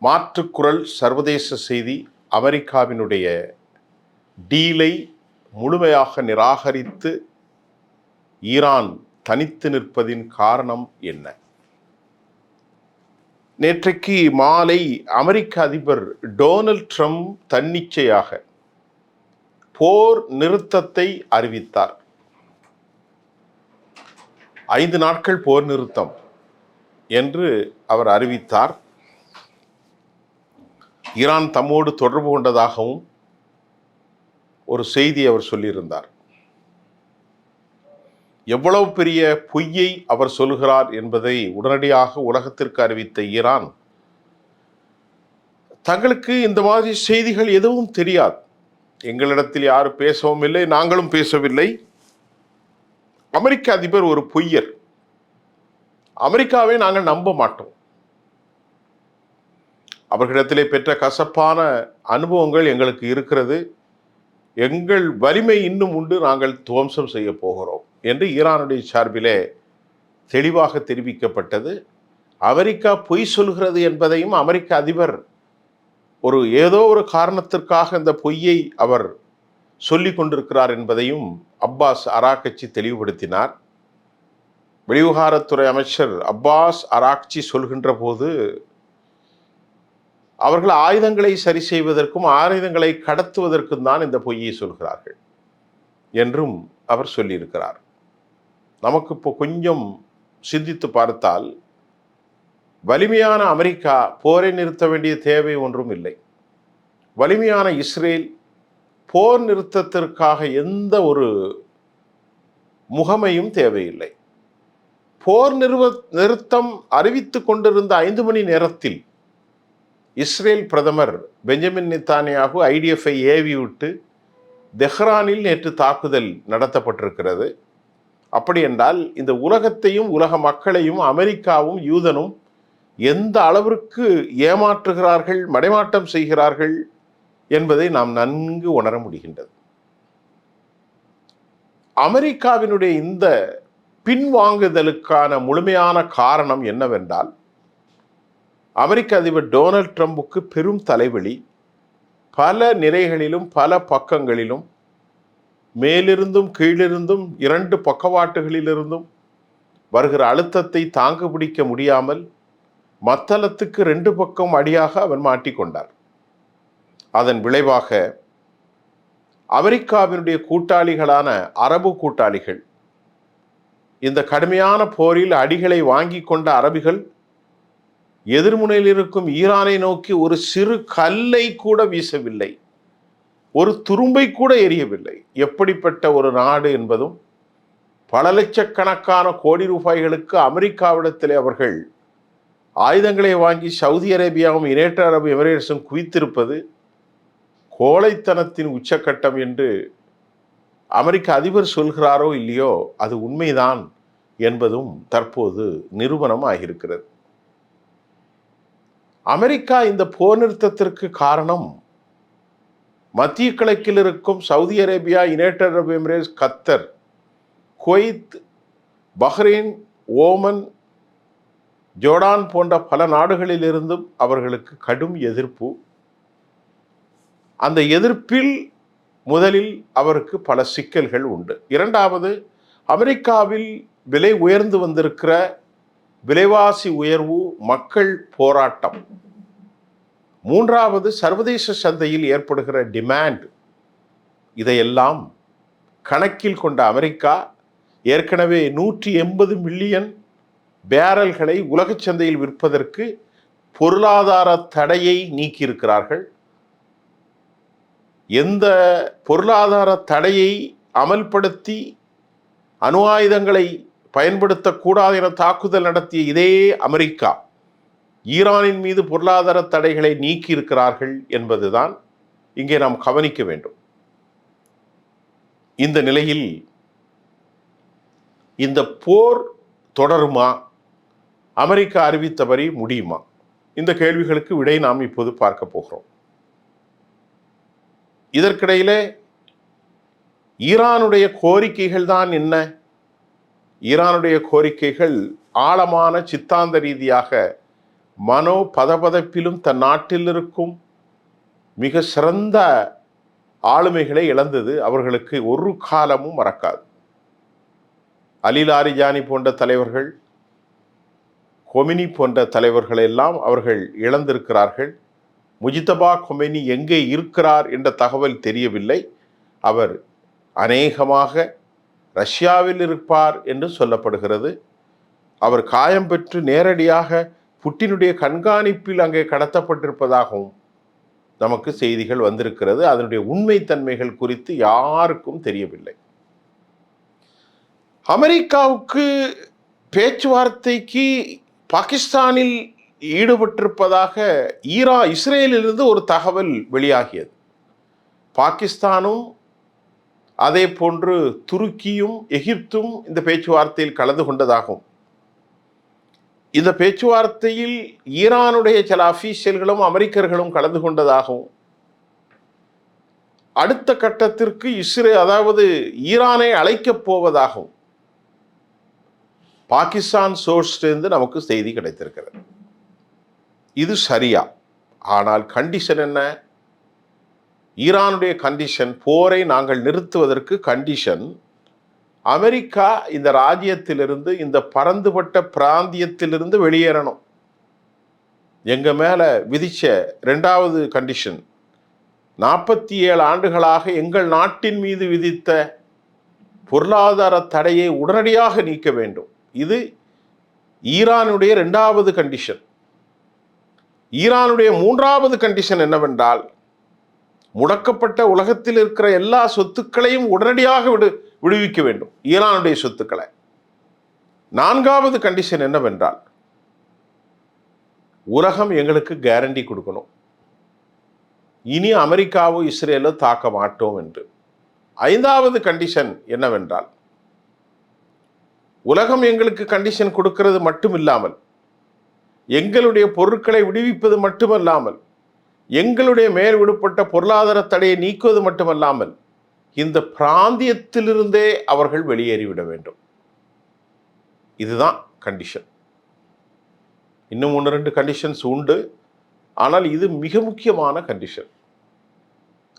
மாற்றுக்குரல் சர்வதேச செய்தி. அமெரிக்காவினுடைய டீலை முழுமையாக நிராகரித்து ஈரான் தனித்து நிற்பதின் காரணம் என்ன? நேற்றைக்கு மாலை அமெரிக்க அதிபர் டொனால்ட் ட்ரம்ப் தன்னிச்சையாக போர் நிறுத்தத்தை அறிவித்தார். 5 நாட்கள் போர் நிறுத்தம் என்று அவர் அறிவித்தார். ஈரான் தம்மோடு தொடர்பு கொண்டதாகவும் ஒரு செய்தி அவர் சொல்லியிருந்தார். எவ்வளவு பெரிய பொய்யை அவர் சொல்கிறார் என்பதை உடனடியாக உலகத்திற்கு அறிவித்த ஈரான், தங்களுக்கு இந்த மாதிரி செய்திகள் எதுவும் தெரியாது, எங்களிடத்தில் யாரும் பேசவும் இல்லை, நாங்களும் பேசவில்லை, அமெரிக்க அதிபர் ஒரு பொய்யர், அமெரிக்காவை நாங்கள் நம்ப மாட்டோம், அவர்களிடத்திலே பெற்ற கசப்பான அனுபவங்கள் எங்களுக்கு இருக்கிறது, எங்கள் வலிமை இன்னும் உண்டு, நாங்கள் துவம்சம் செய்ய போகிறோம் என்று ஈரானுடைய சார்பிலே தெளிவாக தெரிவிக்கப்பட்டது. அமெரிக்கா பொய் சொல்கிறது என்பதையும் அமெரிக்க அதிபர் ஏதோ ஒரு காரணத்திற்காக இந்த பொய்யை அவர் சொல்லிக் கொண்டிருக்கிறார் என்பதையும் அப்பாஸ் அராக்ச்சி தெளிவுபடுத்தினார். வெளிவிவகாரத்துறை அமைச்சர் அப்பாஸ் அராக்ச்சி சொல்கின்ற போது அவர்கள் ஆயுதங்களை சரி செய்வதற்கும் ஆயுதங்களை கடத்துவதற்கும் தான் இந்த பொய்யை சொல்கிறார்கள் என்றும் அவர் சொல்லியிருக்கிறார். நமக்கு இப்போ கொஞ்சம் சிந்தித்து பார்த்தால், வலிமையான அமெரிக்கா போரை நிறுத்த வேண்டிய தேவை ஒன்றும் இல்லை. வலிமையான இஸ்ரேல் போர் நிறுத்தத்திற்காக எந்த ஒரு முகமையும் தேவையில்லை. போர் நிறுத்தம் அறிவித்து கொண்டிருந்த 5 மணி நேரத்தில் இஸ்ரேல் பிரதமர் பெஞ்சமின் நெத்தானியாகு ஐடிஎஃப்ஐ ஏவி விட்டு தெஹ்ரானில் நேற்று தாக்குதல் நடத்தப்பட்டிருக்கிறது. அப்படி என்றால் இந்த உலகத்தையும் உலக மக்களையும் அமெரிக்காவும் யூதனும் எந்த அளவிற்கு ஏமாற்றுகிறார்கள், மடைமாட்டம் செய்கிறார்கள் என்பதை நாம் நன்கு உணர முடிகின்றது. அமெரிக்காவினுடைய இந்த பின்வாங்குதலுக்கான முழுமையான காரணம் என்னவென்றால், அமெரிக்க அதிபர் டொனால்ட் ட்ரம்புக்கு பெரும் தலைவலி, பல நிலைகளிலும் பல பக்கங்களிலும், மேலிருந்தும் கீழிருந்தும் 2 பக்கவாட்டுகளிலிருந்தும் வருகிற அழுத்தத்தை தாக்கு பிடிக்க முடியாமல் மத்தளத்துக்கு 2 பக்கம் அடியாக அவர் மாட்டிக்கொண்டார். அதன் விளைவாக அமெரிக்காவினுடைய கூட்டாளிகளான அரபு கூட்டாளிகள், இந்த கடுமையான போரில் அடிகளை வாங்கி கொண்ட அரபிகள் எதிர்முனையில் இருக்கும் ஈரானை நோக்கி ஒரு சிறு கல்லை கூட வீசவில்லை, ஒரு துரும்பை கூட எரியவில்லை. எப்படிப்பட்ட ஒரு நாடு என்பதும், பல லட்சக்கணக்கான கோடி ரூபாய்களுக்கு அமெரிக்காவிடத்தில் அவர்கள் ஆயுதங்களை வாங்கி சவுதி அரேபியாவும் யுனைடெட் அரபு எமிரேட்ஸும் குவித்திருப்பது கோழைத்தனத்தின் உச்சக்கட்டம் என்று அமெரிக்க அதிபர் சொல்கிறாரோ இல்லையோ, அது உண்மைதான் என்பதும் தற்போது நிரூபணம் ஆகியிருக்கிறது. அமெரிக்கா இந்த போர் நிறுத்தத்திற்கு காரணம் மத்திய கிழக்கில் இருக்கும் சவுதி அரேபியா, யுனைடெட் அரபு எமிரேட்ஸ், கத்தர், குவைத், பஹ்ரைன், ஓமன், ஜோர்டான் போன்ற பல நாடுகளில் இருந்தும் அவர்களுக்கு கடும் எதிர்ப்பு. அந்த எதிர்ப்பில் முதலில் அவருக்கு பல சிக்கல்கள் உண்டு. இரண்டாவது, அமெரிக்காவில் விலை உயர்ந்து வந்திருக்கிற விலைவாசி உயர்வு, மக்கள் போராட்டம். மூன்றாவது, சர்வதேச சந்தையில் ஏற்படுகிற டிமாண்ட். இதையெல்லாம் கணக்கில் கொண்ட அமெரிக்கா ஏற்கனவே 180 மில்லியன் பேரல்களை உலக சந்தையில் விற்பதற்கு பொருளாதார தடையை நீக்கியிருக்கிறார்கள். எந்த பொருளாதார தடையை அமல்படுத்தி அணு ஆயுதங்களை பயன்படுத்தக்கூடாது என தாக்குதல் நடத்திய இதே அமெரிக்கா ஈரானின் மீது பொருளாதார தடைகளை நீக்கி இருக்கிறார்கள் என்பதுதான் இங்கே நாம் கவனிக்க வேண்டும். இந்த நிலையில் இந்த போர் தொடருமா, அமெரிக்கா அறிவித்தபடி முடியுமா? இந்த கேள்விகளுக்கு விடை நாம் இப்போது பார்க்க போகிறோம். இதற்கிடையிலே ஈரானுடைய கோரிக்கைகள் தான் என்ன? ஈரானுடைய கோரிக்கைகள் ஆழமான சித்தாந்த ரீதியாக மனோ பதபதப்பிலும் தன் நாட்டில் இருக்கும் மிக சிறந்த ஆளுமைகளை இழந்தது அவர்களுக்கு ஒரு காலமும் மறக்காது. அலி லாரிஜானி போன்ற தலைவர்கள், கொமினி போன்ற தலைவர்கள் எல்லாம் அவர்கள் இழந்திருக்கிறார்கள். முஜிதபா கொமினி எங்கே இருக்கிறார் என்ற தகவல் தெரியவில்லை. அவர் அநேகமாக ரஷ்யாவில் இருப்பார் என்று சொல்லப்படுகிறது. அவர் காயம் பெற்று நேரடியாக புட்டினுடைய கண்காணிப்பில் அங்கே கடத்தப்பட்டிருப்பதாகவும் நமக்கு செய்திகள் வந்திருக்கிறது. அதனுடைய உண்மைத்தன்மைகள் குறித்து யாருக்கும் தெரியவில்லை. அமெரிக்காவுக்கு பேச்சுவார்த்தைக்கு பாகிஸ்தானில் ஈடுபட்டிருப்பதாக இஸ்ரேலிலிருந்து ஒரு தகவல் வெளியாகியது. பாகிஸ்தானும் அதே போன்று துருக்கியும் எகிப்தும் இந்த பேச்சுவார்த்தையில் கலந்து கொண்டதாகும். இந்த பேச்சுவார்த்தையில் ஈரானுடைய சில அபிஷியல்களும் அமெரிக்கர்களும் கலந்து கொண்டதாகவும், அடுத்த கட்டத்திற்கு அதாவது ஈரானை அழைக்கப் போவதாகவும் பாகிஸ்தான் சோர்ஸ்லேருந்து நமக்கு செய்தி கிடைத்திருக்கிறது. இது சரியா? ஆனால் கண்டிஷன் என்ன? ஈரானுடைய கண்டிஷன், போரை நாங்கள் நிறுத்துவதற்கு கண்டிஷன், அமெரிக்கா இந்த ராஜ்யத்திலிருந்து, இந்த பரந்துபட்ட பிராந்தியத்திலிருந்து வெளியேறணும். எங்க மேல விதிச்ச 2வது கண்டிஷன், 47 ஆண்டுகளாக எங்கள் நாட்டின் மீது விதித்த பொருளாதார தடையை உடனடியாக நீக்க வேண்டும். இது ஈரானுடைய 2வது கண்டிஷன். ஈரானுடைய 3வது கண்டிஷன் என்னவென்றால், முடக்கப்பட்ட உலகத்தில் இருக்கிற எல்லா சொத்துக்களையும் உடனடியாக விடுவிக்க வேண்டும், ஈரானுடைய சொத்துக்களை. 4வது கண்டிஷன் என்னவென்றால், உலகம் எங்களுக்கு கேரண்டி கொடுக்கணும், இனி அமெரிக்காவோ இஸ்ரேலோ தாக்க மாட்டோம் என்று. 5வது கண்டிஷன் என்னவென்றால், உலகம் எங்களுக்கு கண்டிஷன் கொடுக்கிறது மட்டுமில்லாமல், எங்களுடைய பொருட்களை விடுவிப்பது மட்டுமல்லாமல், எங்களுடைய மேல் விடுபட்ட பொருளாதார தடையை நீக்குவது மட்டுமல்லாமல், இந்த பிராந்தியத்திலிருந்தே அவர்கள் வெளியேறிவிட வேண்டும். இதுதான் கண்டிஷன். இன்னும் 1-2 கண்டிஷன்ஸ் உண்டு, ஆனால் இது மிக முக்கியமான கண்டிஷன்.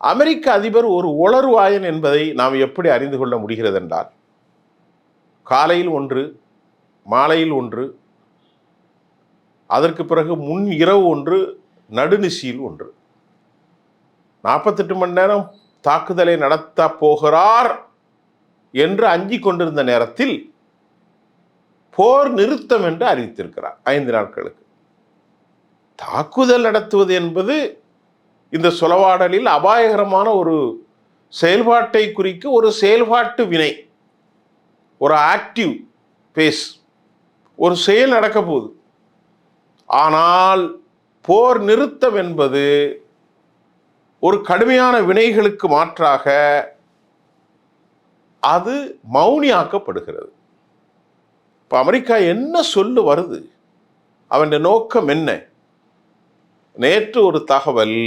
அமெரிக்க அதிபர் ஒரு உளறுவாயன் என்பதை நாம் எப்படி அறிந்து கொள்ள முடிகிறது என்றால், காலையில் ஒன்று, மாலையில் ஒன்று, அதற்கு பிறகு முன் இரவு ஒன்று, நடுநிசியில் ஒன்று, 48 மணி நேரம் தாக்குதலை நடத்த போகிறார் என்று அஞ்சிக் கொண்டிருந்த நேரத்தில் போர் நிறுத்தம் என்று அறிவித்திருக்கிறார் 5 நாட்களுக்கு. தாக்குதல் நடத்துவது என்பது இந்த சொலவாடலில் அபாயகரமான ஒரு செயல்பாட்டை குறிக்க ஒரு செயல்பாட்டு வினை, ஒரு ஆக்டிவ் பேஸ், ஒரு செயல் நடக்க போகுது. ஆனால் போர் நிறுத்தம் என்பது ஒரு கடுமையான வினைகளுக்கு மாற்றாக அது மௌனியாக்கப்படுகிறது. இப்போ அமெரிக்கா என்ன சொல்ல வருது, அவன் நோக்கம் என்ன? நேற்று ஒரு தகவல்,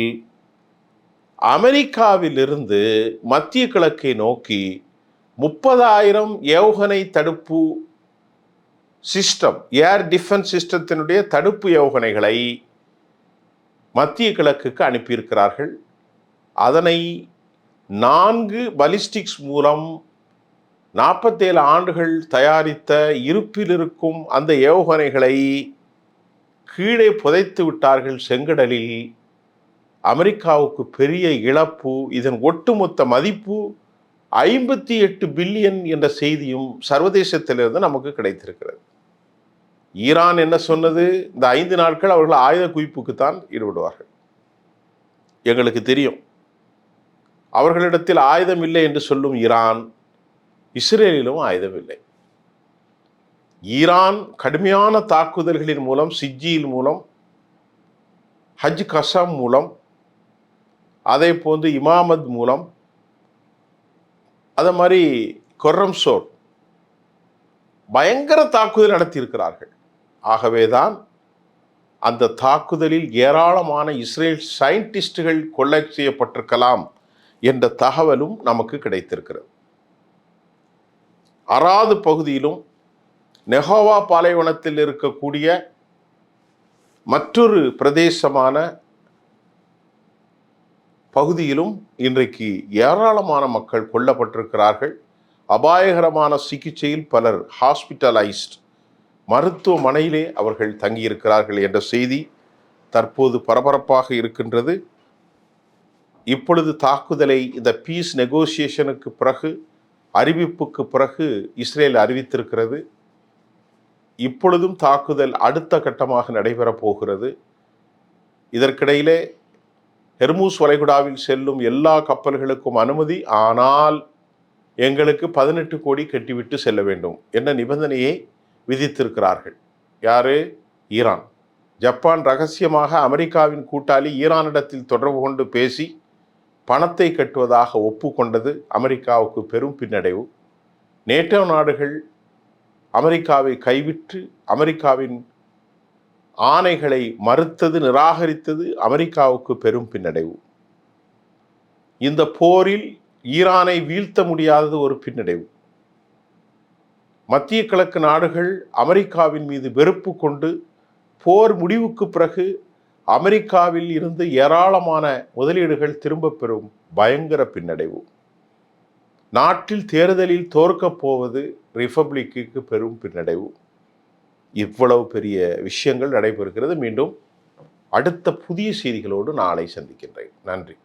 அமெரிக்காவிலிருந்து மத்திய கிழக்கை நோக்கி 30,000 ஏவுகணை தடுப்பு சிஸ்டம், ஏர் டிஃபென்ஸ் சிஸ்டத்தினுடைய தடுப்பு ஏவுகணைகளை மத்திய கிழக்குக்கு அனுப்பியிருக்கிறார்கள். அதனை 4 பலிஸ்டிக்ஸ் மூலம் 47 ஆண்டுகள் தயாரித்த இருப்பில் இருக்கும் அந்த ஏவுகணைகளை கீழே புதைத்து விட்டார்கள் செங்கடலில். அமெரிக்காவுக்கு பெரிய இழப்பு. இதன் ஒட்டுமொத்த மதிப்பு 58 பில்லியன் என்ற செய்தியும் சர்வதேசத்திலிருந்து நமக்கு கிடைத்திருக்கிறது. ஈரான் என்ன சொன்னது? இந்த 5 நாட்கள் அவர்கள் ஆயுத குவிப்புக்குத்தான் ஈடுபடுவார்கள். எங்களுக்கு தெரியும், அவர்களிடத்தில் ஆயுதம் இல்லை என்று சொல்லும் ஈரான், இஸ்ரேலிலும் ஆயுதம் இல்லை. ஈரான் கடுமையான தாக்குதல்களின் மூலம், சிஜியில் மூலம், ஹஜ் கசாம் மூலம், அதே போன்று இமாமத் மூலம், அதே மாதிரி கொர்ரம்சோர் பயங்கர தாக்குதல் நடத்தியிருக்கிறார்கள். ஆகவேதான் அந்த தாக்குதலில் ஏராளமான இஸ்ரேல் சயின்டிஸ்டுகள் கொலை செய்யப்பட்டிருக்கலாம் என்ற தகவலும் நமக்கு கிடைத்திருக்கிறது. அராது பகுதியிலும் நெகோவா பாலைவனத்தில் இருக்கக்கூடிய மற்றொரு பிரதேசமான பகுதியிலும் இன்றைக்கு ஏராளமான மக்கள் கொல்லப்பட்டிருக்கிறார்கள். அபாயகரமான சிகிச்சையில் பலர் ஹாஸ்பிட்டலைஸ்ட், மருத்துவமனையிலே அவர்கள் தங்கியிருக்கிறார்கள் என்ற செய்தி தற்போது பரபரப்பாக இருக்கின்றது. இப்பொழுது தாக்குதலை இந்த பீஸ் நெகோசியேஷனுக்கு பிறகு, அறிவிப்புக்கு பிறகு இஸ்ரேல் அறிவித்திருக்கிறது. இப்பொழுதும் தாக்குதல் அடுத்த கட்டமாக நடைபெறப் போகிறது. இதற்கிடையிலே ஹெர்மூஸ் வளைகுடாவில் செல்லும் எல்லா கப்பல்களுக்கும் அனுமதி, ஆனால் எங்களுக்கு 18 கோடி கட்டிவிட்டு செல்ல வேண்டும் என்ற நிபந்தனையை விதித்திருக்கிறார்கள். யாரு? ஈரான். ஜப்பான் ரகசியமாக அமெரிக்காவின் கூட்டாளி ஈரானிடத்தில் தொடர்பு கொண்டு பேசி பணத்தை கட்டுவதாக ஒப்புக்கொண்டது அமெரிக்காவுக்கு பெரும் பின்னடைவு. நேட்டோ நாடுகள் அமெரிக்காவை கைவிட்டு அமெரிக்காவின் ஆணைகளை மறுத்தது, நிராகரித்தது அமெரிக்காவுக்கு பெரும் பின்னடைவு. இந்த போரில் ஈரானை வீழ்த்த முடியாதது ஒரு பின்னடைவு. மத்திய கிழக்கு நாடுகள் அமெரிக்காவின் மீது வெறுப்பு கொண்டு போர் முடிவுக்கு பிறகு அமெரிக்காவில் இருந்து ஏராளமான முதலீடுகள் திரும்ப பெறும் பயங்கர பின்னடைவு. நாட்டில் தேர்தலில் தோற்கப் போவது ரிபப்ளிக்கு பெரும் பின்னடைவு. இவ்வளவு பெரிய விஷயங்கள் நடைபெறுகிறது. மீண்டும் அடுத்த புதிய செய்திகளோடு நாளை சந்திக்கின்றேன். நன்றி.